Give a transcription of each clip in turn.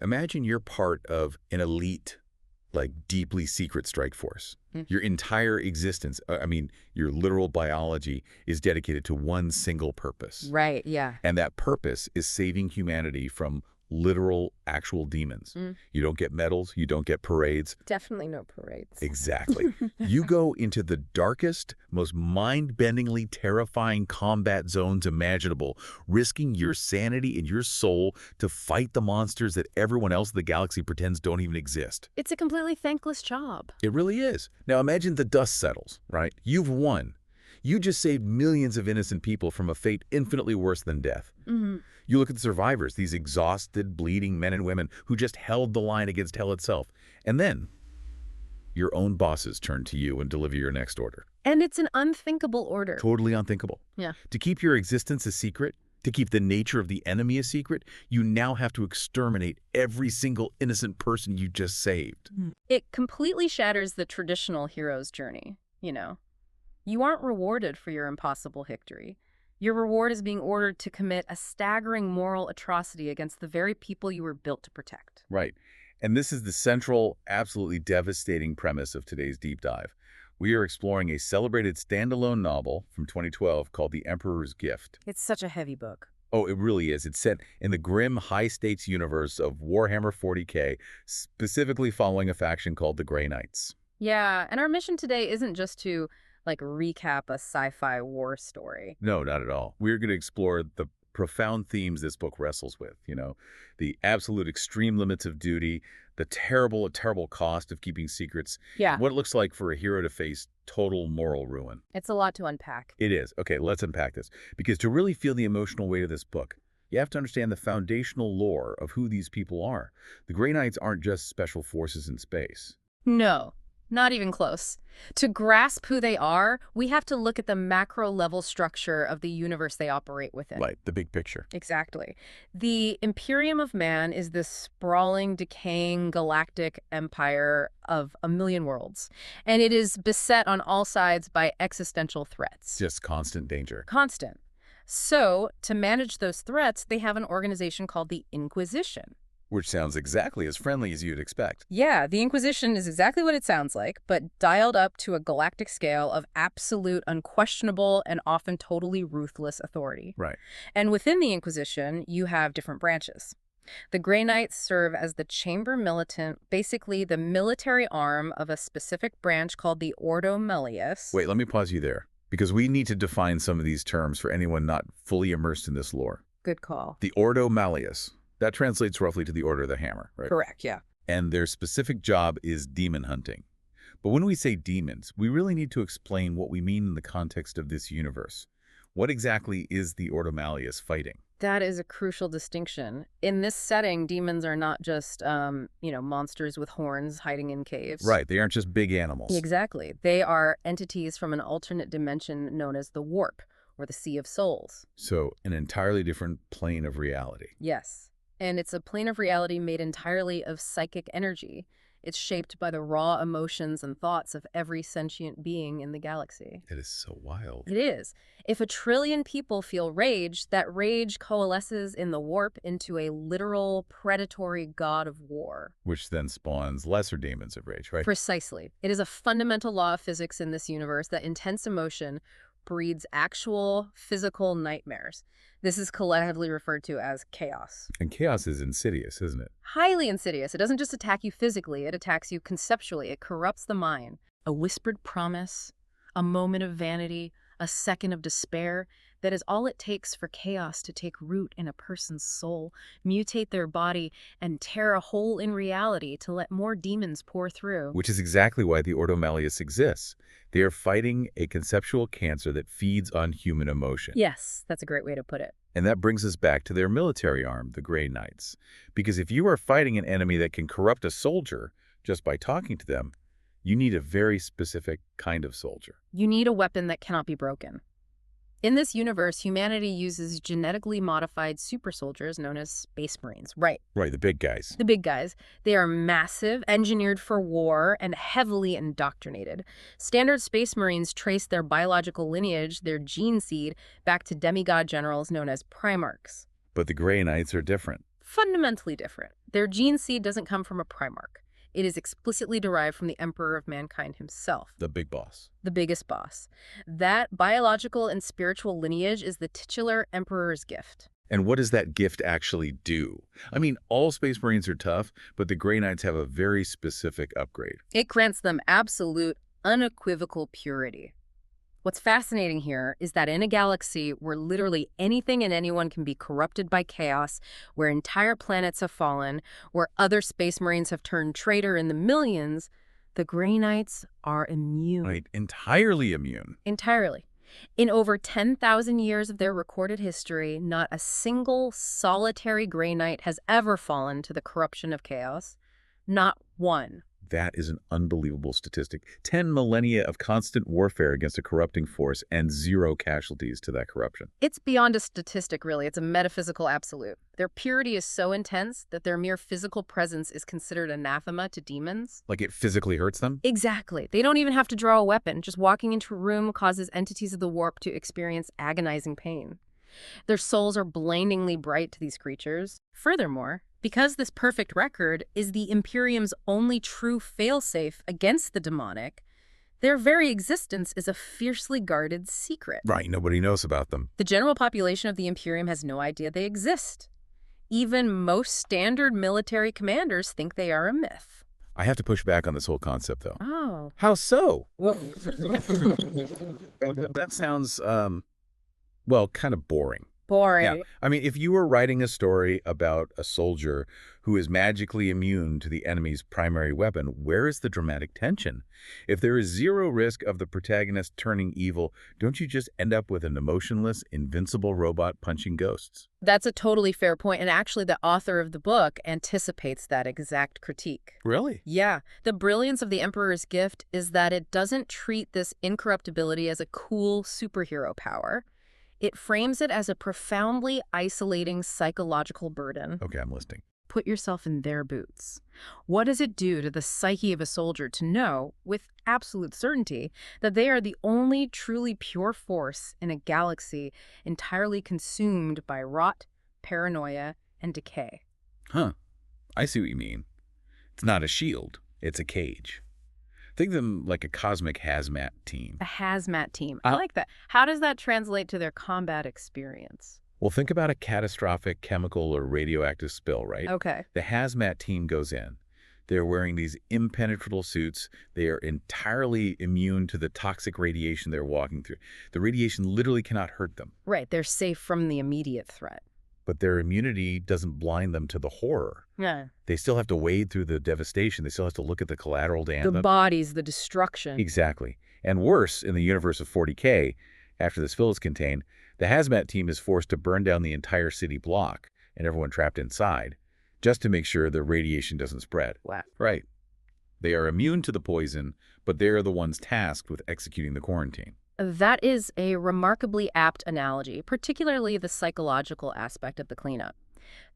Imagine you're part of an elite, like deeply secret strike force. Mm. Your entire existence, your literal biology is dedicated to one single purpose. Right, yeah. And that purpose is saving humanity from literal, actual demons. Mm. You don't get medals, you don't get parades. Definitely no parades. Exactly. You go into the darkest, most mind-bendingly terrifying combat zones imaginable, risking your sanity and your soul to fight the monsters that everyone else in the galaxy pretends don't even exist. It's a completely thankless job. It really is. Now imagine the dust settles, right? You've won. You just saved millions of innocent people from a fate infinitely worse than death. Mm-hmm. You look at the survivors, these exhausted, bleeding men and women who just held the line against hell itself. And then your own bosses turn to you and deliver your next order. And it's an unthinkable order. Totally unthinkable. Yeah. To keep your existence a secret, to keep the nature of the enemy a secret, you now have to exterminate every single innocent person you just saved. It completely shatters the traditional hero's journey, you know. You aren't rewarded for your impossible victory. Your reward is being ordered to commit a staggering moral atrocity against the very people you were built to protect. Right. And this is the central, absolutely devastating premise of today's deep dive. We are exploring a celebrated standalone novel from 2012 called The Emperor's Gift. It's such a heavy book. Oh, it really is. It's set in the grim, high-stakes universe of Warhammer 40K, specifically following a faction called the Grey Knights. Yeah, and our mission today isn't just to, recap a sci-fi war story. No, not at all. We're going to explore the profound themes this book wrestles with, the absolute extreme limits of duty, the terrible cost of keeping secrets, Yeah. what it looks like for a hero to face total moral ruin. It's a lot to unpack. It is. Okay, let's unpack this. Because to really feel the emotional weight of this book, you have to understand the foundational lore of who these people are. The Grey Knights aren't just special forces in space. No, not even close. To grasp who they are, we have to look at the macro-level structure of the universe they operate within. Right, the big picture. Exactly. The Imperium of Man is this sprawling, decaying galactic empire of a million worlds, and it is beset on all sides by existential threats. Just constant danger. Constant. So, to manage those threats, they have an organization called the Inquisition. Which sounds exactly as friendly as you'd expect. Yeah, the Inquisition is exactly what it sounds like, but dialed up to a galactic scale of absolute, unquestionable, and often totally ruthless authority. Right. And within the Inquisition, you have different branches. The Grey Knights serve as the Chamber Militant, basically the military arm of a specific branch called the Ordo Malleus. Wait, let me pause you there, because we need to define some of these terms for anyone not fully immersed in this lore. Good call. The Ordo Malleus. That translates roughly to the Order of the Hammer, right? Correct, yeah. And their specific job is demon hunting. But when we say demons, we really need to explain what we mean in the context of this universe. What exactly is the Ordo Malleus fighting? That is a crucial distinction. In this setting, demons are not just, monsters with horns hiding in caves. Right, they aren't just big animals. Exactly. They are entities from an alternate dimension known as the Warp, or the Sea of Souls. So, an entirely different plane of reality. Yes. And it's a plane of reality made entirely of psychic energy. It's shaped by the raw emotions and thoughts of every sentient being in the galaxy. It is so wild. It is. If 1 trillion people feel rage, that rage coalesces in the Warp into a literal predatory god of war. Which then spawns lesser demons of rage, right? Precisely. It is a fundamental law of physics in this universe that intense emotion breeds actual physical nightmares. This is collectively referred to as chaos. And chaos is insidious, isn't it? Highly insidious. It doesn't just attack you physically, it attacks you conceptually. It corrupts the mind. A whispered promise, a moment of vanity, a second of despair. That is all it takes for chaos to take root in a person's soul, mutate their body, and tear a hole in reality to let more demons pour through. Which is exactly why the Ordo Malleus exists. They are fighting a conceptual cancer that feeds on human emotion. Yes, that's a great way to put it. And that brings us back to their military arm, the Grey Knights. Because if you are fighting an enemy that can corrupt a soldier just by talking to them, you need a very specific kind of soldier. You need a weapon that cannot be broken. In this universe, humanity uses genetically modified super soldiers known as Space Marines. Right. Right, the big guys. The big guys. They are massive, engineered for war, and heavily indoctrinated. Standard Space Marines trace their biological lineage, their gene seed, back to demigod generals known as Primarchs. But the Grey Knights are different. Fundamentally different. Their gene seed doesn't come from a Primarch. It is explicitly derived from the Emperor of Mankind himself, The big boss. the biggest boss. That biological and spiritual lineage is the titular Emperor's gift. And what does that gift actually do? I mean, all Space Marines are tough, but the Grey Knights have a very specific upgrade. It grants them absolute, unequivocal purity. What's fascinating here is that in a galaxy where literally anything and anyone can be corrupted by chaos, where entire planets have fallen, where other Space Marines have turned traitor in the millions, the Grey Knights are immune. Right, entirely immune. Entirely. In over 10,000 years of their recorded history, not a single solitary Grey Knight has ever fallen to the corruption of chaos. Not one. That is an unbelievable statistic. 10 millennia of constant warfare against a corrupting force and 0 casualties to that corruption. It's beyond a statistic, really. It's a metaphysical absolute. Their purity is so intense that their mere physical presence is considered anathema to demons. Like it physically hurts them? Exactly. They don't even have to draw a weapon. Just walking into a room causes entities of the warp to experience agonizing pain. Their souls are blindingly bright to these creatures. Furthermore, because this perfect record is the Imperium's only true failsafe against the demonic, their very existence is a fiercely guarded secret. Right, nobody knows about them. The general population of the Imperium has no idea they exist. Even most standard military commanders think they are a myth. I have to push back on this whole concept, though. Oh. How so? That sounds, well, kind of boring. Boring. Yeah. I mean, if you were writing a story about a soldier who is magically immune to the enemy's primary weapon, where is the dramatic tension? If there is 0 risk of the protagonist turning evil, don't you just end up with an emotionless, invincible robot punching ghosts? That's a totally fair point, and actually the author of the book anticipates that exact critique. Really? Yeah, the brilliance of the Emperor's Gift is that it doesn't treat this incorruptibility as a cool superhero power. It frames it as a profoundly isolating psychological burden. Okay, I'm listening. Put yourself in their boots. What does it do to the psyche of a soldier to know, with absolute certainty, that they are the only truly pure force in a galaxy entirely consumed by rot, paranoia, and decay? Huh. I see what you mean. It's not a shield. It's a cage. Think of them like a cosmic hazmat team. A hazmat team. I like that. How does that translate to their combat experience? Well, think about a catastrophic chemical or radioactive spill, right? Okay. The hazmat team goes in. They're wearing these impenetrable suits. They are entirely immune to the toxic radiation they're walking through. The radiation literally cannot hurt them. Right, they're safe from the immediate threat. But their immunity doesn't blind them to the horror. Yeah. They still have to wade through the devastation. They still have to look at the collateral damage. The bodies, the destruction. Exactly. And worse, in the universe of 40K, after the spill is contained, the hazmat team is forced to burn down the entire city block and everyone trapped inside, just to make sure the radiation doesn't spread. Wow. Right. They are immune to the poison, but they are the ones tasked with executing the quarantine. That is a remarkably apt analogy, particularly the psychological aspect of the cleanup.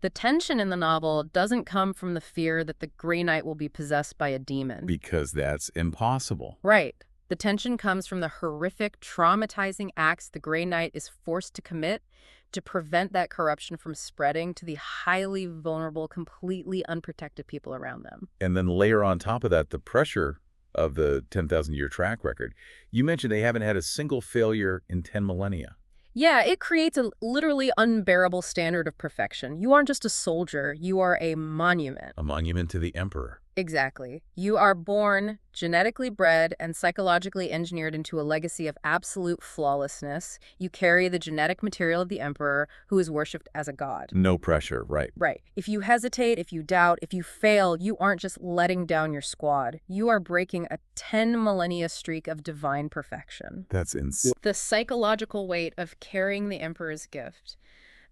The tension in the novel doesn't come from the fear that the Grey Knight will be possessed by a demon. Because that's impossible. Right. The tension comes from the horrific, traumatizing acts the Grey Knight is forced to commit to prevent that corruption from spreading to the highly vulnerable, completely unprotected people around them. And then layer on top of that the pressure of the 10,000-year track record. You mentioned they haven't had a single failure in 10 millennia. Yeah, it creates a literally unbearable standard of perfection. You aren't just a soldier, you are a monument. A monument to the Emperor. Exactly. You are born, genetically bred, and psychologically engineered into a legacy of absolute flawlessness. You carry the genetic material of the Emperor, who is worshipped as a god. No pressure, right. Right. If you hesitate, if you doubt, if you fail, you aren't just letting down your squad. You are breaking a 10 millennia streak of divine perfection. That's insane. The psychological weight of carrying the Emperor's gift.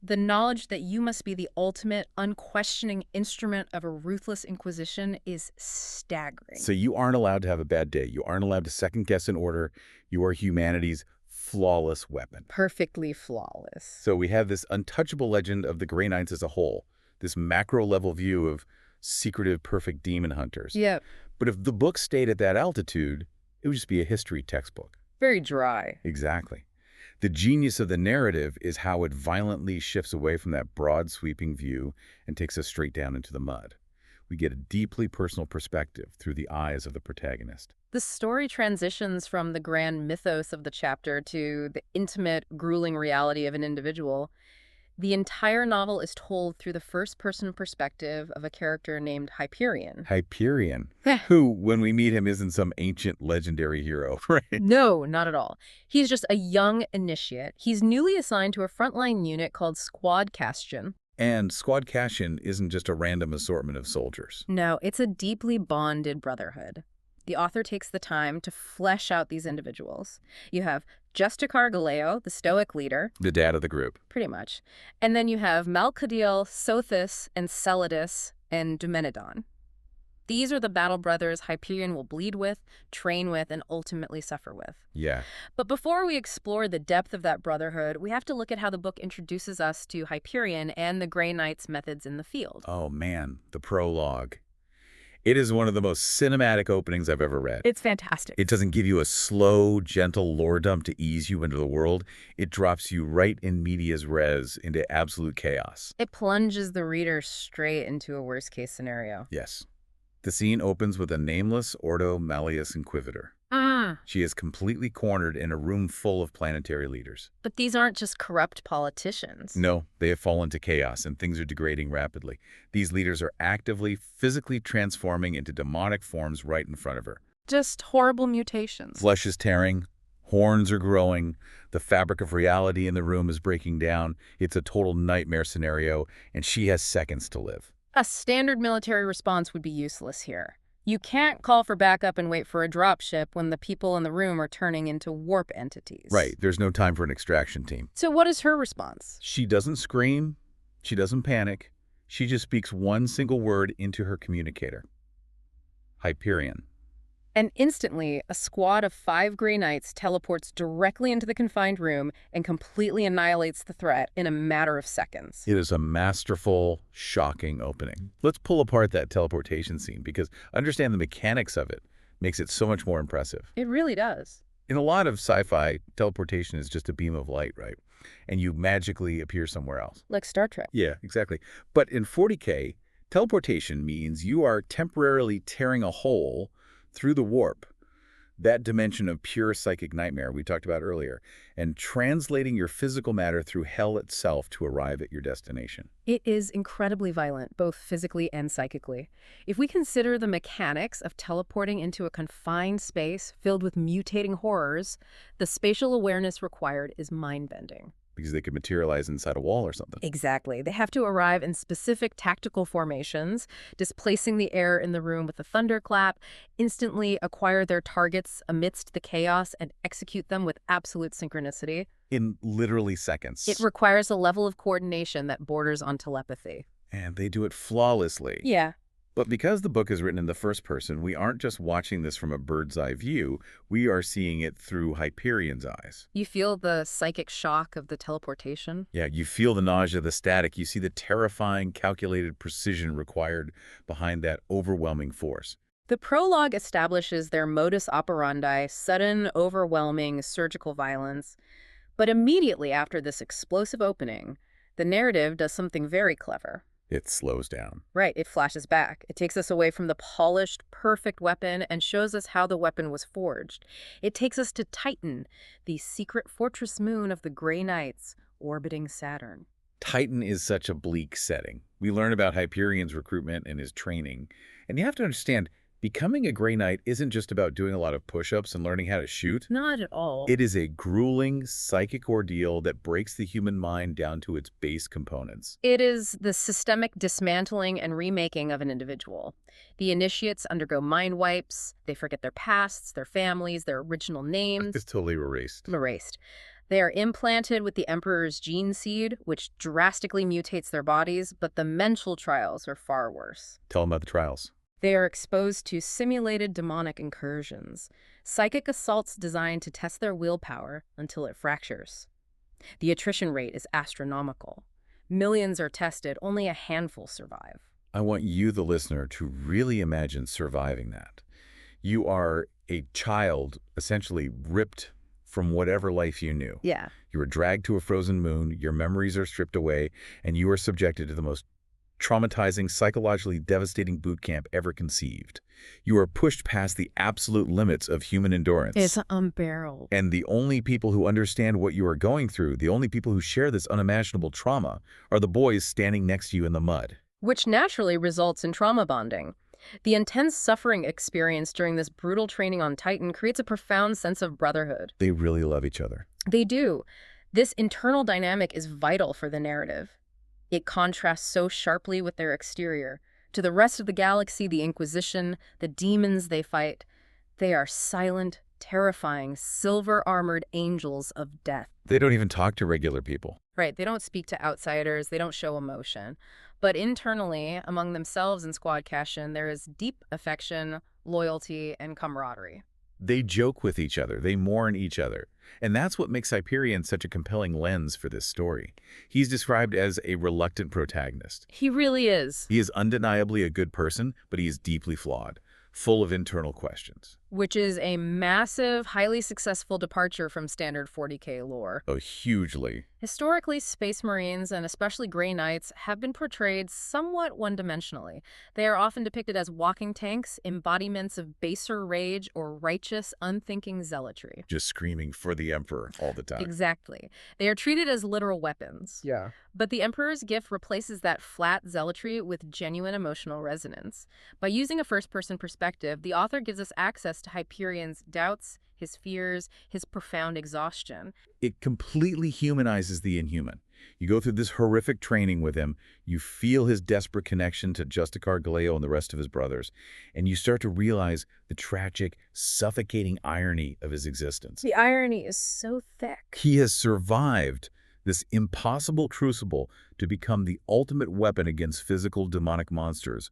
The knowledge that you must be the ultimate, unquestioning instrument of a ruthless inquisition is staggering. So you aren't allowed to have a bad day. You aren't allowed to second-guess an order. You are humanity's flawless weapon. Perfectly flawless. So we have this untouchable legend of the Grey Knights as a whole, this macro-level view of secretive, perfect demon hunters. Yeah. But if the book stayed at that altitude, it would just be a history textbook. Very dry. Exactly. The genius of the narrative is how it violently shifts away from that broad, sweeping view and takes us straight down into the mud. We get a deeply personal perspective through the eyes of the protagonist. The story transitions from the grand mythos of the chapter to the intimate, grueling reality of an individual. The entire novel is told through the first-person perspective of a character named Hyperion. Hyperion, Heh. who, when we meet him, isn't some ancient legendary hero, right? No, not at all. He's just a young initiate. He's newly assigned to a frontline unit called Squad Castion. And Squad Castion isn't just a random assortment of soldiers. No, it's a deeply bonded brotherhood. The author takes the time to flesh out these individuals. You have Justicar Galeo, the Stoic leader, The dad of the group. pretty much. And then you have Malcadiel, Sothis, and Celadus, and Dumenedon. These are the battle brothers Hyperion will bleed with, train with, and ultimately suffer with. Yeah. But before we explore the depth of that brotherhood, we have to look at how the book introduces us to Hyperion and the Grey Knight's methods in the field. Oh, man, the prologue. It is one of the most cinematic openings I've ever read. It's fantastic. It doesn't give you a slow, gentle lore dump to ease you into the world. It drops you right in medias res into absolute chaos. It plunges the reader straight into a worst-case scenario. Yes. The scene opens with a nameless Ordo Malleus Inquisitor. She is completely cornered in a room full of planetary leaders. But these aren't just corrupt politicians. No, they have fallen to chaos and things are degrading rapidly. These leaders are actively, physically transforming into demonic forms right in front of her. Just horrible mutations. Flesh is tearing, horns are growing, the fabric of reality in the room is breaking down. It's a total nightmare scenario, and she has seconds to live. A standard military response would be useless here. You can't call for backup and wait for a dropship when the people in the room are turning into warp entities. Right, there's no time for an extraction team. So what is her response? She doesn't scream, she doesn't panic, she just speaks one single word into her communicator. Hyperion. And instantly, a squad of 5 Grey Knights teleports directly into the confined room and completely annihilates the threat in a matter of seconds. It is a masterful, shocking opening. Let's pull apart that teleportation scene because understand the mechanics of it makes it so much more impressive. It really does. In a lot of sci-fi, teleportation is just a beam of light, right? And you magically appear somewhere else. Like Star Trek. Yeah, exactly. But in 40K, teleportation means you are temporarily tearing a hole through the warp, that dimension of pure psychic nightmare we talked about earlier, and translating your physical matter through hell itself to arrive at your destination. It is incredibly violent, both physically and psychically. If we consider the mechanics of teleporting into a confined space filled with mutating horrors, the spatial awareness required is mind-bending. Because they could materialize inside a wall or something. Exactly. They have to arrive in specific tactical formations, displacing the air in the room with a thunderclap, instantly acquire their targets amidst the chaos, and execute them with absolute synchronicity. In literally seconds. It requires a level of coordination that borders on telepathy. And they do it flawlessly. Yeah. But because the book is written in the first person, we aren't just watching this from a bird's eye view. We are seeing it through Hyperion's eyes. You feel the psychic shock of the teleportation? Yeah, you feel the nausea, the static. You see the terrifying, calculated precision required behind that overwhelming force. The prologue establishes their modus operandi, sudden, overwhelming, surgical violence. But immediately after this explosive opening, the narrative does something very clever. It slows down. Right, it flashes back. It takes us away from the polished, perfect weapon and shows us how the weapon was forged. It takes us to Titan, the secret fortress moon of the Grey Knights, orbiting Saturn. Titan is such a bleak setting. We learn about Hyperion's recruitment and his training. And you have to understand, becoming a Grey Knight isn't just about doing a lot of push-ups and learning how to shoot. Not at all. It is a grueling psychic ordeal that breaks the human mind down to its base components. It is the systemic dismantling and remaking of an individual. The initiates undergo mind wipes. They forget their pasts, their families, their original names. It's totally erased. Erased. They are implanted with the Emperor's gene seed, which drastically mutates their bodies, but the mental trials are far worse. Tell them about the trials. They are exposed to simulated demonic incursions, psychic assaults designed to test their willpower until it fractures. The attrition rate is astronomical. Millions are tested, only a handful survive. I want you, the listener, to really imagine surviving that. You are a child, essentially ripped from whatever life you knew. Yeah. You were dragged to a frozen moon, your memories are stripped away, and you are subjected to the most traumatizing, psychologically devastating boot camp ever conceived. You are pushed past the absolute limits of human endurance. It's unbearable. And the only people who understand what you are going through, the only people who share this unimaginable trauma, are the boys standing next to you in the mud. Which naturally results in trauma bonding. The intense suffering experienced during this brutal training on Titan creates a profound sense of brotherhood. They really love each other. They do. This internal dynamic is vital for the narrative. It contrasts so sharply with their exterior. To the rest of the galaxy, the Inquisition, the demons they fight, they are silent, terrifying, silver-armored angels of death. They don't even talk to regular people. Right, they don't speak to outsiders, they don't show emotion. But internally, among themselves in Squad Cassian, there is deep affection, loyalty, and camaraderie. They joke with each other. They mourn each other. And that's what makes Hyperion such a compelling lens for this story. He's described as a reluctant protagonist. He really is. He is undeniably a good person, but he is deeply flawed, full of internal questions. Which is a massive, highly successful departure from standard 40K lore. Oh, hugely. Historically, Space Marines, and especially Grey Knights, have been portrayed somewhat one-dimensionally. They are often depicted as walking tanks, embodiments of baser rage or righteous, unthinking zealotry. Just screaming for the Emperor all the time. Exactly. They are treated as literal weapons. Yeah. But the Emperor's gift replaces that flat zealotry with genuine emotional resonance. By using a first-person perspective, the author gives us access to Hyperion's doubts, his fears, his profound exhaustion. It completely humanizes the inhuman. You go through this horrific training with him, you feel his desperate connection to Justicar Galeo and the rest of his brothers, and you start to realize the tragic, suffocating irony of his existence. The irony is so thick. He has survived this impossible crucible to become the ultimate weapon against physical demonic monsters,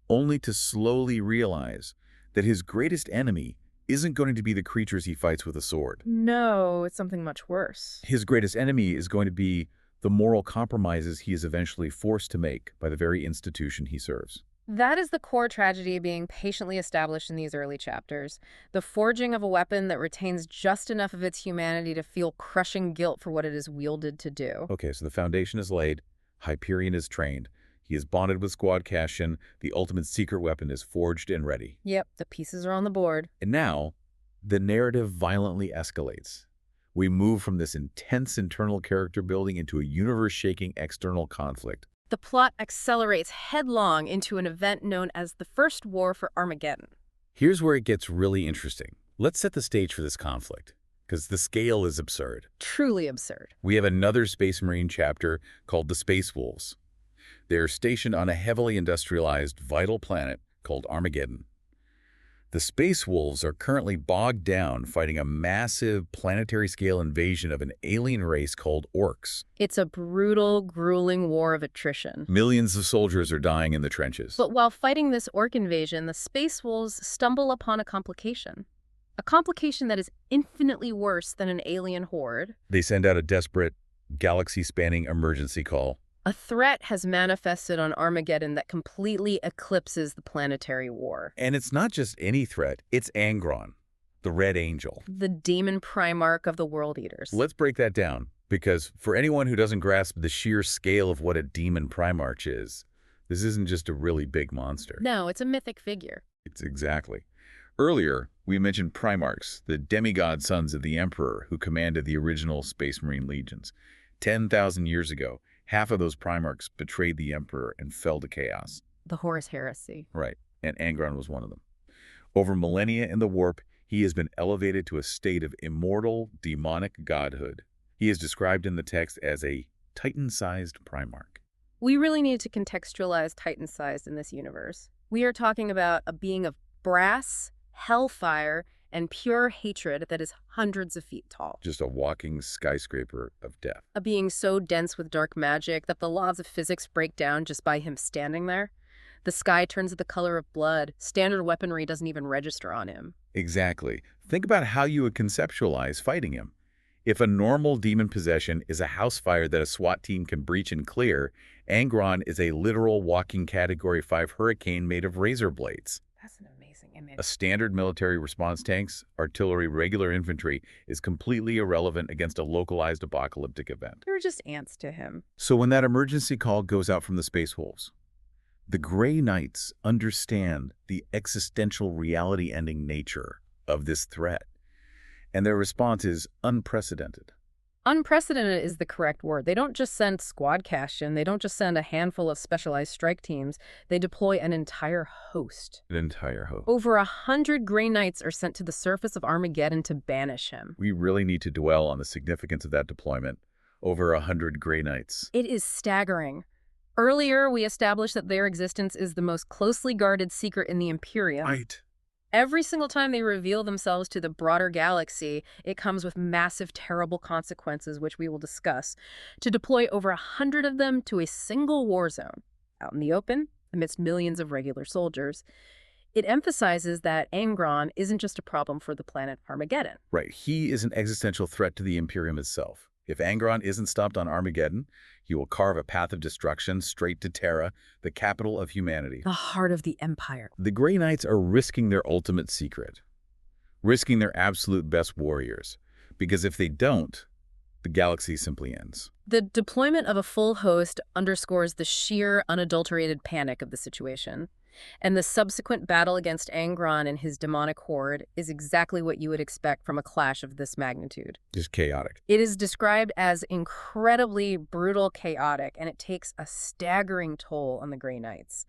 only to slowly realize that his greatest enemy isn't going to be the creatures he fights with a sword. No, it's something much worse. His greatest enemy is going to be the moral compromises he is eventually forced to make by the very institution he serves. That is the core tragedy being patiently established in these early chapters. The forging of a weapon that retains just enough of its humanity to feel crushing guilt for what it is wielded to do. Okay, so the foundation is laid. Hyperion is trained. He is bonded with Squad Cassian. The ultimate secret weapon is forged and ready. Yep, the pieces are on the board. And now, the narrative violently escalates. We move from this intense internal character building into a universe-shaking external conflict. The plot accelerates headlong into an event known as the First War for Armageddon. Here's where it gets really interesting. Let's set the stage for this conflict, because the scale is absurd. Truly absurd. We have another Space Marine chapter called the Space Wolves. They are stationed on a heavily industrialized, vital planet called Armageddon. The Space Wolves are currently bogged down fighting a massive planetary-scale invasion of an alien race called Orcs. It's a brutal, grueling war of attrition. Millions of soldiers are dying in the trenches. But while fighting this Orc invasion, the Space Wolves stumble upon a complication. A complication that is infinitely worse than an alien horde. They send out a desperate, galaxy-spanning emergency call. A threat has manifested on Armageddon that completely eclipses the planetary war. And it's not just any threat, it's Angron, the Red Angel. The demon primarch of the World Eaters. Let's break that down, because for anyone who doesn't grasp the sheer scale of what a demon primarch is, this isn't just a really big monster. No, it's a mythic figure. It's exactly. Earlier, we mentioned primarchs, the demigod sons of the Emperor who commanded the original Space Marine legions. 10,000 years ago, half of those primarchs betrayed the Emperor and fell to chaos. The Horus Heresy. Right, and Angron was one of them. Over millennia in the warp, he has been elevated to a state of immortal, demonic godhood. He is described in the text as a Titan-sized primarch. We really need to contextualize Titan-sized in this universe. We are talking about a being of brass, hellfire, and pure hatred that is hundreds of feet tall. Just a walking skyscraper of death. A being so dense with dark magic that the laws of physics break down just by him standing there. The sky turns the color of blood. Standard weaponry doesn't even register on him. Exactly. Think about how you would conceptualize fighting him. If a normal demon possession is a house fire that a SWAT team can breach and clear, Angron is a literal walking Category 5 hurricane made of razor blades. That's an amazing A standard military response tanks, artillery, regular infantry is completely irrelevant against a localized apocalyptic event. They were just ants to him. So when that emergency call goes out from the Space Wolves, the Grey Knights understand the existential reality-ending nature of this threat, and their response is unprecedented. Unprecedented is the correct word. They don't just send squad cash-in. They don't just send a handful of specialized strike teams. They deploy an entire host. An entire host. Over 100 Grey Knights are sent to the surface of Armageddon to banish him. We really need to dwell on the significance of that deployment. Over 100 Grey Knights. It is staggering. Earlier, we established that their existence is the most closely guarded secret in the Imperium. Right. Every single time they reveal themselves to the broader galaxy, it comes with massive, terrible consequences, which we will discuss. To deploy over 100 of them to a single war zone, out in the open, amidst millions of regular soldiers, it emphasizes that Angron isn't just a problem for the planet Armageddon. Right. He is an existential threat to the Imperium itself. If Angron isn't stopped on Armageddon, he will carve a path of destruction straight to Terra, the capital of humanity. The heart of the Empire. The Grey Knights are risking their ultimate secret, risking their absolute best warriors, because if they don't, the galaxy simply ends. The deployment of a full host underscores the sheer, unadulterated panic of the situation. And the subsequent battle against Angron and his demonic horde is exactly what you would expect from a clash of this magnitude. Just chaotic. It is described as incredibly brutal, chaotic, and it takes a staggering toll on the Grey Knights.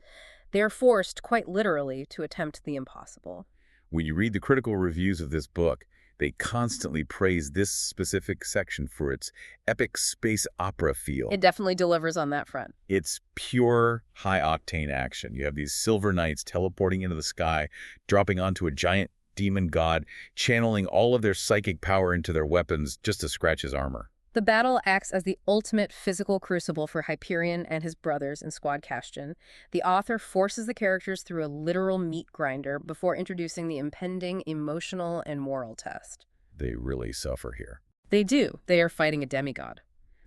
They are forced, quite literally, to attempt the impossible. When you read the critical reviews of this book, they constantly praise this specific section for its epic space opera feel. It definitely delivers on that front. It's pure high-octane action. You have these silver knights teleporting into the sky, dropping onto a giant demon god, channeling all of their psychic power into their weapons just to scratch his armor. The battle acts as the ultimate physical crucible for Hyperion and his brothers in Squad Castion. The author forces the characters through a literal meat grinder before introducing the impending emotional and moral test. They really suffer here. They do. They are fighting a demigod.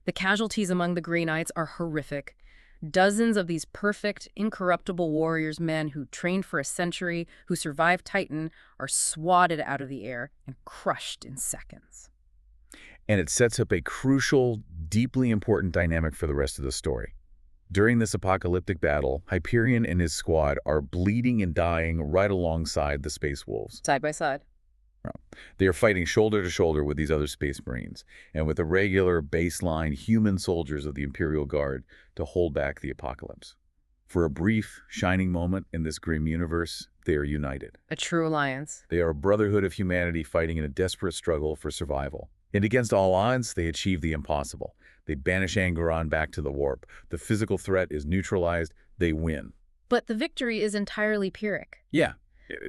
The casualties among the Grey Knights are horrific. Dozens of these perfect, incorruptible warriors, men who trained for a century, who survived Titan, are swatted out of the air and crushed in seconds. And it sets up a crucial, deeply important dynamic for the rest of the story. During this apocalyptic battle, Hyperion and his squad are bleeding and dying right alongside the Space Wolves. Side by side. They are fighting shoulder to shoulder with these other Space Marines and with the regular baseline human soldiers of the Imperial Guard to hold back the apocalypse. For a brief, shining moment in this grim universe, they are united. A true alliance. They are a brotherhood of humanity fighting in a desperate struggle for survival. And against all odds, they achieve the impossible. They banish Angron back to the warp. The physical threat is neutralized. They win. But the victory is entirely Pyrrhic. Yeah.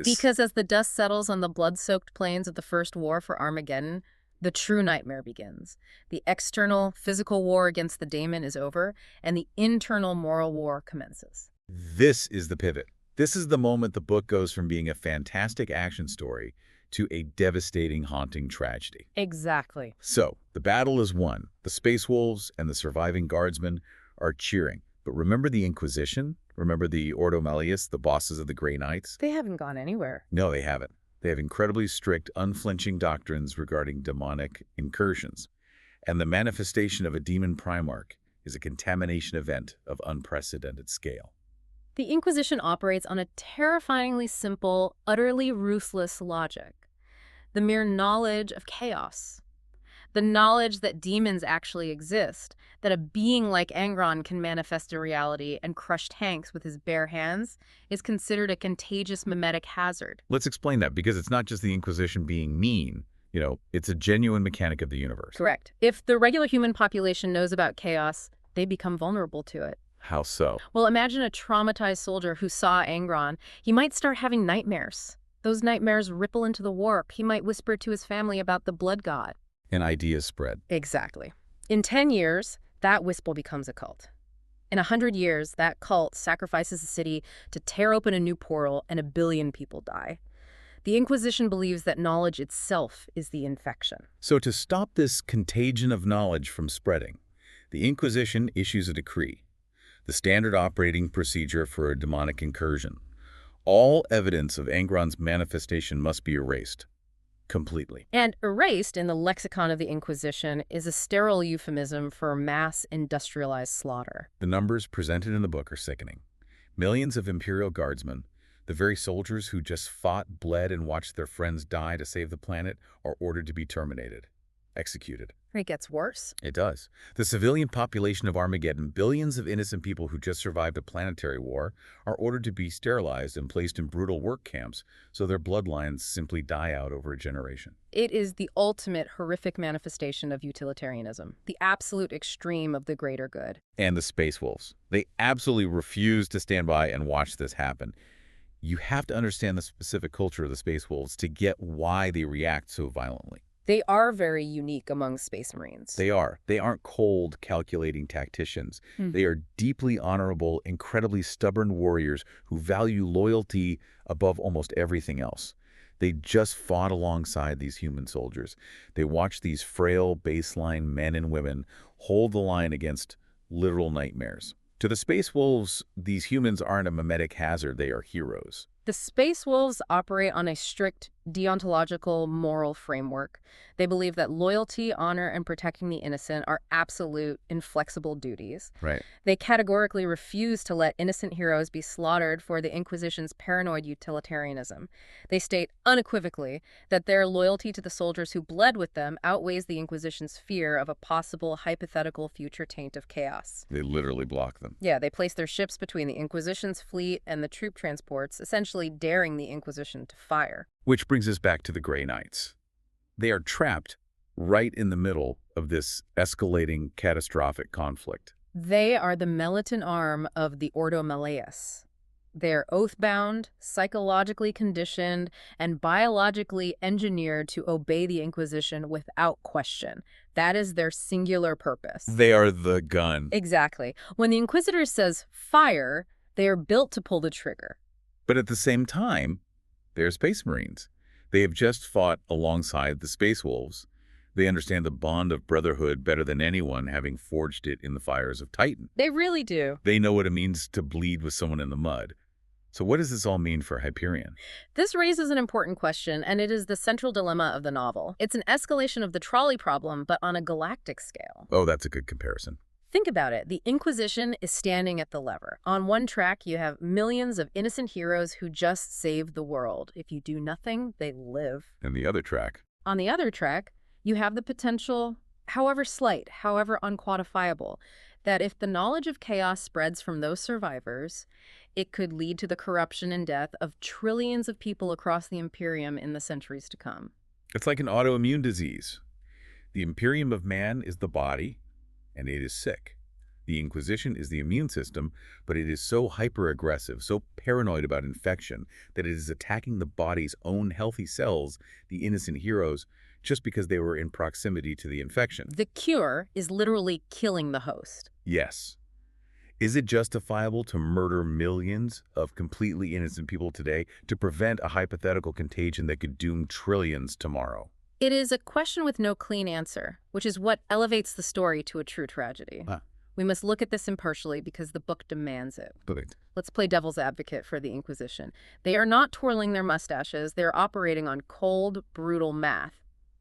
Because as the dust settles on the blood-soaked plains of the First War for Armageddon, the true nightmare begins. The external, physical war against the daemon is over, and the internal moral war commences. This is the pivot. This is the moment the book goes from being a fantastic action story to a devastating, haunting tragedy. Exactly. So, the battle is won. The Space Wolves and the surviving guardsmen are cheering. But remember the Inquisition? Remember the Ordo Malleus, the bosses of the Grey Knights? They haven't gone anywhere. No, they haven't. They have incredibly strict, unflinching doctrines regarding demonic incursions. And the manifestation of a demon Primarch is a contamination event of unprecedented scale. The Inquisition operates on a terrifyingly simple, utterly ruthless logic. The mere knowledge of chaos. The knowledge that demons actually exist, that a being like Angron can manifest a reality and crush tanks with his bare hands, is considered a contagious mimetic hazard. Let's explain that, because it's not just the Inquisition being mean. You know, it's a genuine mechanic of the universe. Correct. If the regular human population knows about chaos, they become vulnerable to it. How so? Well, imagine a traumatized soldier who saw Angron. He might start having nightmares. Those nightmares ripple into the warp. He might whisper to his family about the blood god. And ideas spread. Exactly. In 10 years, that whisper becomes a cult. In 100 years, that cult sacrifices a city to tear open a new portal, and 1 billion people die. The Inquisition believes that knowledge itself is the infection. So to stop this contagion of knowledge from spreading, the Inquisition issues a decree, the standard operating procedure for a demonic incursion. All evidence of Angron's manifestation must be erased. Completely. And erased in the lexicon of the Inquisition is a sterile euphemism for mass industrialized slaughter. The numbers presented in the book are sickening. Millions of Imperial Guardsmen, the very soldiers who just fought, bled, and watched their friends die to save the planet, are ordered to be terminated, executed. It gets worse. It does. The civilian population of Armageddon, billions of innocent people who just survived a planetary war, are ordered to be sterilized and placed in brutal work camps so their bloodlines simply die out over a generation. It is the ultimate horrific manifestation of utilitarianism, the absolute extreme of the greater good. And the Space Wolves. They absolutely refuse to stand by and watch this happen. You have to understand the specific culture of the Space Wolves to get why they react so violently. They are very unique among Space Marines. They are. They aren't cold, calculating tacticians. They are deeply honorable, incredibly stubborn warriors who value loyalty above almost everything else. They just fought alongside these human soldiers. They watched these frail, baseline men and women hold the line against literal nightmares. To the Space Wolves, these humans aren't a mimetic hazard. They are heroes. The Space Wolves operate on a strict deontological moral framework. They believe that loyalty, honor, and protecting the innocent are absolute, inflexible duties. Right. They categorically refuse to let innocent heroes be slaughtered for the Inquisition's paranoid utilitarianism. They state unequivocally that their loyalty to the soldiers who bled with them outweighs the Inquisition's fear of a possible hypothetical future taint of chaos. They literally block them. Yeah, they place their ships between the Inquisition's fleet and the troop transports, essentially daring the Inquisition to fire. Which brings us back to the Grey Knights. They are trapped right in the middle of this escalating catastrophic conflict. They are the Melitone arm of the Ordo Malleus. They're oath-bound, psychologically conditioned, and biologically engineered to obey the Inquisition without question. That is their singular purpose. They are the gun. Exactly. When the Inquisitor says fire, they are built to pull the trigger. But at the same time, they're Space Marines. They have just fought alongside the Space Wolves. They understand the bond of brotherhood better than anyone, having forged it in the fires of Titan. They really do. They know what it means to bleed with someone in the mud. So what does this all mean for Hyperion? This raises an important question, and it is the central dilemma of the novel. It's an escalation of the trolley problem, but on a galactic scale. Oh, that's a good comparison. Think about it. The Inquisition is standing at the lever. On one track, you have millions of innocent heroes who just saved the world. If you do nothing, they live. And the other track. On the other track, you have the potential, however slight, however unquantifiable, that if the knowledge of chaos spreads from those survivors, it could lead to the corruption and death of trillions of people across the Imperium in the centuries to come. It's like an autoimmune disease. The Imperium of man is the body, and it is sick. The Inquisition is the immune system, but it is so hyper-aggressive, so paranoid about infection, that it is attacking the body's own healthy cells, the innocent heroes, just because they were in proximity to the infection. The cure is literally killing the host. Yes. Is it justifiable to murder millions of completely innocent people today to prevent a hypothetical contagion that could doom trillions tomorrow? It is a question with no clean answer, which is what elevates the story to a true tragedy. We must look at this impartially because the book demands it. Perfect. Let's play devil's advocate for the Inquisition. They are not twirling their mustaches. They're operating on cold, brutal math.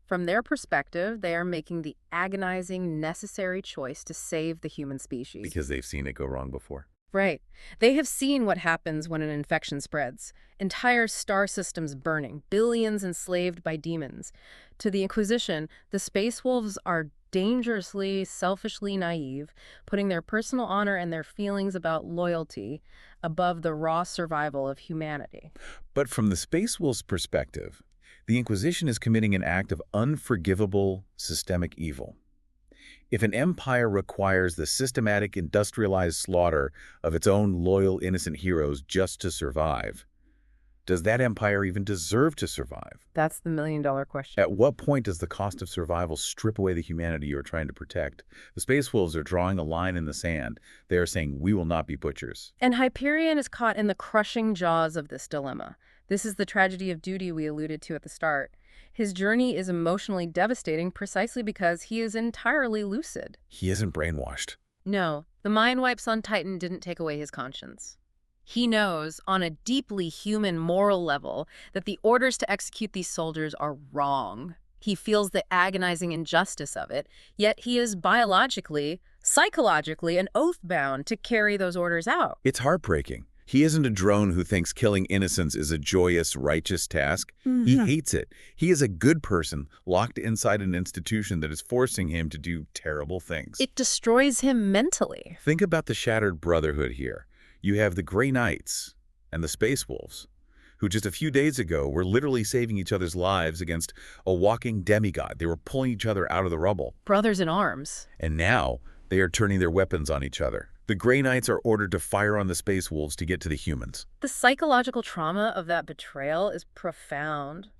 From their perspective, they are making the agonizing, necessary choice to save the human species. Because they've seen it go wrong before. Right. They have seen what happens when an infection spreads. Entire star systems burning, billions enslaved by demons. To the Inquisition, the Space Wolves are dangerously, selfishly naive, putting their personal honor and their feelings about loyalty above the raw survival of humanity. But from the Space Wolves' perspective, the Inquisition is committing an act of unforgivable systemic evil. If an empire requires the systematic industrialized slaughter of its own loyal innocent heroes just to survive, does that empire even deserve to survive? That's the million-dollar question. At what point does the cost of survival strip away the humanity you are trying to protect? The Space Wolves are drawing a line in the sand. They are saying, we will not be butchers. And Hyperion is caught in the crushing jaws of this dilemma. This is the tragedy of duty we alluded to at the start. His journey is emotionally devastating precisely because he is entirely lucid. He isn't brainwashed. No, the mind wipes on Titan didn't take away his conscience. He knows, on a deeply human moral level, that the orders to execute these soldiers are wrong. He feels the agonizing injustice of it, yet he is biologically, psychologically, and oath-bound to carry those orders out. It's heartbreaking. He isn't a drone who thinks killing innocents is a joyous, righteous task. He hates it. He is a good person locked inside an institution that is forcing him to do terrible things. It destroys him mentally. Think about the shattered brotherhood here. You have the Grey Knights and the Space Wolves, who just a few days ago were literally saving each other's lives against a walking demigod. They were pulling each other out of the rubble. Brothers in arms. And now they are turning their weapons on each other. The Grey Knights are ordered to fire on the Space Wolves to get to the humans. The psychological trauma of that betrayal is profound.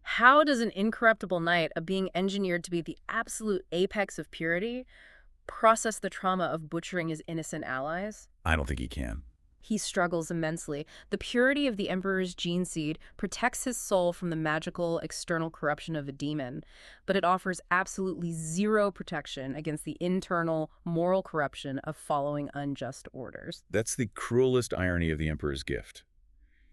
How does an incorruptible knight, a being engineered to be the absolute apex of purity, process the trauma of butchering his innocent allies? I don't think he can. He struggles immensely. The purity of the Emperor's gene seed protects his soul from the magical external corruption of a demon, but it offers absolutely zero protection against the internal moral corruption of following unjust orders. That's the cruelest irony of the Emperor's gift.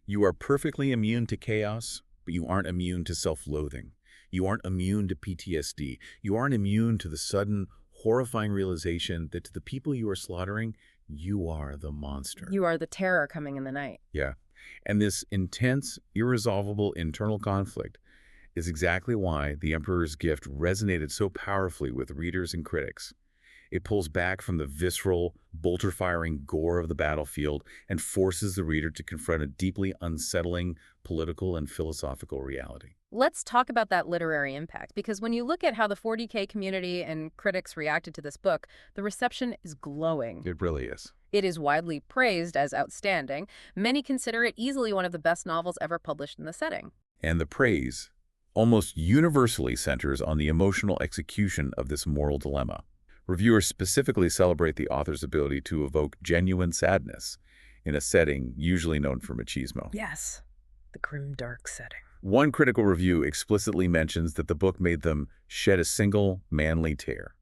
You are perfectly immune to chaos, but you aren't immune to self-loathing. You aren't immune to PTSD. You aren't immune to the sudden, horrifying realization that to the people you are slaughtering, you are the monster. You are the terror coming in the night. Yeah. And this intense, irresolvable internal conflict is exactly why The Emperor's Gift resonated so powerfully with readers and critics. It pulls back from the visceral, bolter-firing gore of the battlefield and forces the reader to confront a deeply unsettling political and philosophical reality. Let's talk about that literary impact, because when you look at how the 40K community and critics reacted to this book, the reception is glowing. It really is. It is widely praised as outstanding. Many consider it easily one of the best novels ever published in the setting. And the praise almost universally centers on the emotional execution of this moral dilemma. Reviewers specifically celebrate the author's ability to evoke genuine sadness in a setting usually known for machismo. Yes, the grim, dark setting. One critical review explicitly mentions that the book made them shed a single manly tear.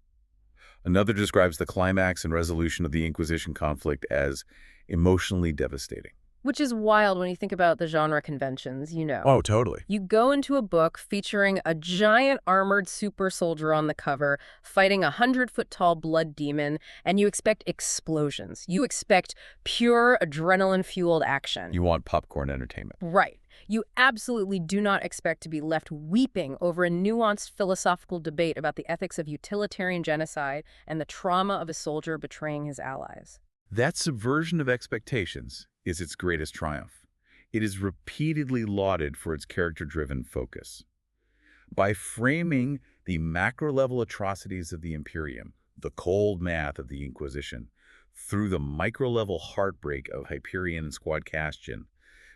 Another describes the climax and resolution of the Inquisition conflict as emotionally devastating. Which is wild when you think about the genre conventions, you know. Oh, totally. You go into a book featuring a giant armored super soldier on the cover fighting a 100-foot-tall blood demon, and you expect explosions. You expect pure adrenaline-fueled action. You want popcorn entertainment. Right. You absolutely do not expect to be left weeping over a nuanced philosophical debate about the ethics of utilitarian genocide and the trauma of a soldier betraying his allies. That subversion of expectations is its greatest triumph. It is repeatedly lauded for its character-driven focus. By framing the macro-level atrocities of the Imperium, the cold math of the Inquisition, through the micro-level heartbreak of Hyperion and Squad Castian,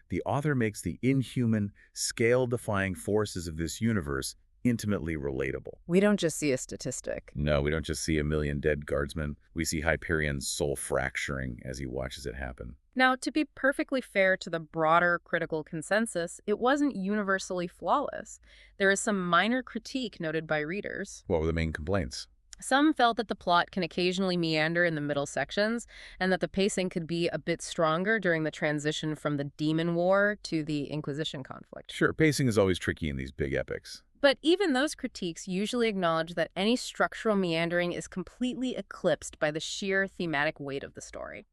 the author makes the inhuman, scale-defying forces of this universe intimately relatable. We don't just see a statistic. No, we don't just see a million dead guardsmen. We see Hyperion's soul fracturing as he watches it happen. Now, to be perfectly fair to the broader critical consensus, it wasn't universally flawless. There is some minor critique noted by readers. What were the main complaints? Some felt that the plot can occasionally meander in the middle sections, and that the pacing could be a bit stronger during the transition from the Demon War to the Inquisition conflict. Sure, pacing is always tricky in these big epics. But even those critiques usually acknowledge that any structural meandering is completely eclipsed by the sheer thematic weight of the story.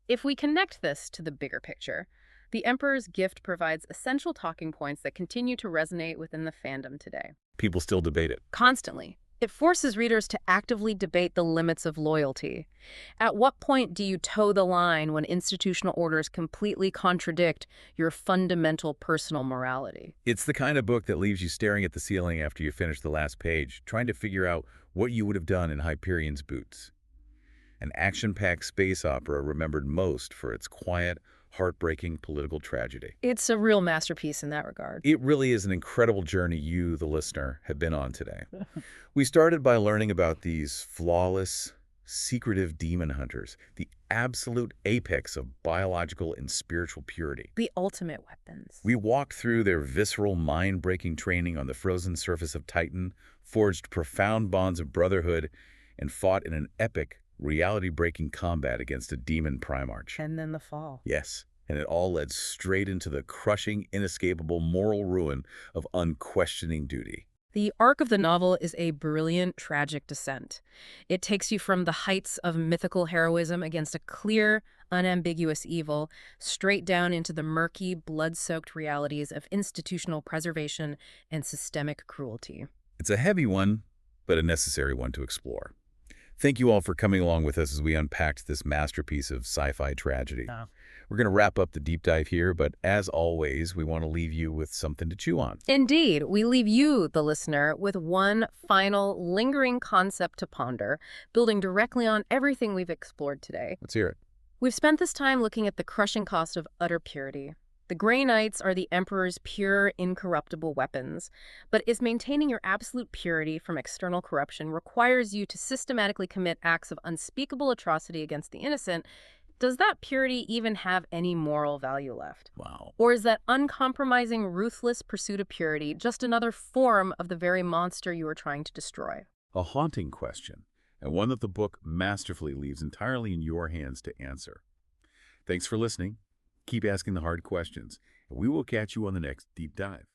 If we connect this to the bigger picture, The Emperor's Gift provides essential talking points that continue to resonate within the fandom today. People still debate it. Constantly. It forces readers to actively debate the limits of loyalty. At what point do you toe the line when institutional orders completely contradict your fundamental personal morality? It's the kind of book that leaves you staring at the ceiling after you finish the last page, trying to figure out what you would have done in Hyperion's boots. An action-packed space opera remembered most for its quiet, heartbreaking political tragedy. It's a real masterpiece in that regard. It really is an incredible journey you, the listener, have been on today. We started by learning about these flawless, secretive demon hunters, the absolute apex of biological and spiritual purity. The ultimate weapons. We walked through their visceral, mind-breaking training on the frozen surface of Titan, forged profound bonds of brotherhood, and fought in an epic, reality-breaking combat against a demon Primarch. And then the fall. Yes, And it all led straight into the crushing, inescapable moral ruin of unquestioning duty. The arc of the novel is a brilliant, tragic descent. It takes you from the heights of mythical heroism against a clear, unambiguous evil, straight down into the murky, blood-soaked realities of institutional preservation and systemic cruelty. It's a heavy one, but a necessary one to explore. Thank you all for coming along with us as we unpacked this masterpiece of sci-fi tragedy. We're going to wrap up the deep dive here, but as always, we want to leave you with something to chew on. Indeed, we leave you, the listener, with one final, lingering concept to ponder, building directly on everything we've explored today. Let's hear it. We've spent this time looking at the crushing cost of utter purity. The Grey Knights are the Emperor's pure, incorruptible weapons, but is maintaining your absolute purity from external corruption requires you to systematically commit acts of unspeakable atrocity against the innocent. Does that purity even have any moral value left? Wow. Or is that uncompromising, ruthless pursuit of purity just another form of the very monster you are trying to destroy? A haunting question, and one that the book masterfully leaves entirely in your hands to answer. Thanks for listening. Keep asking the hard questions, and we will catch you on the next deep dive.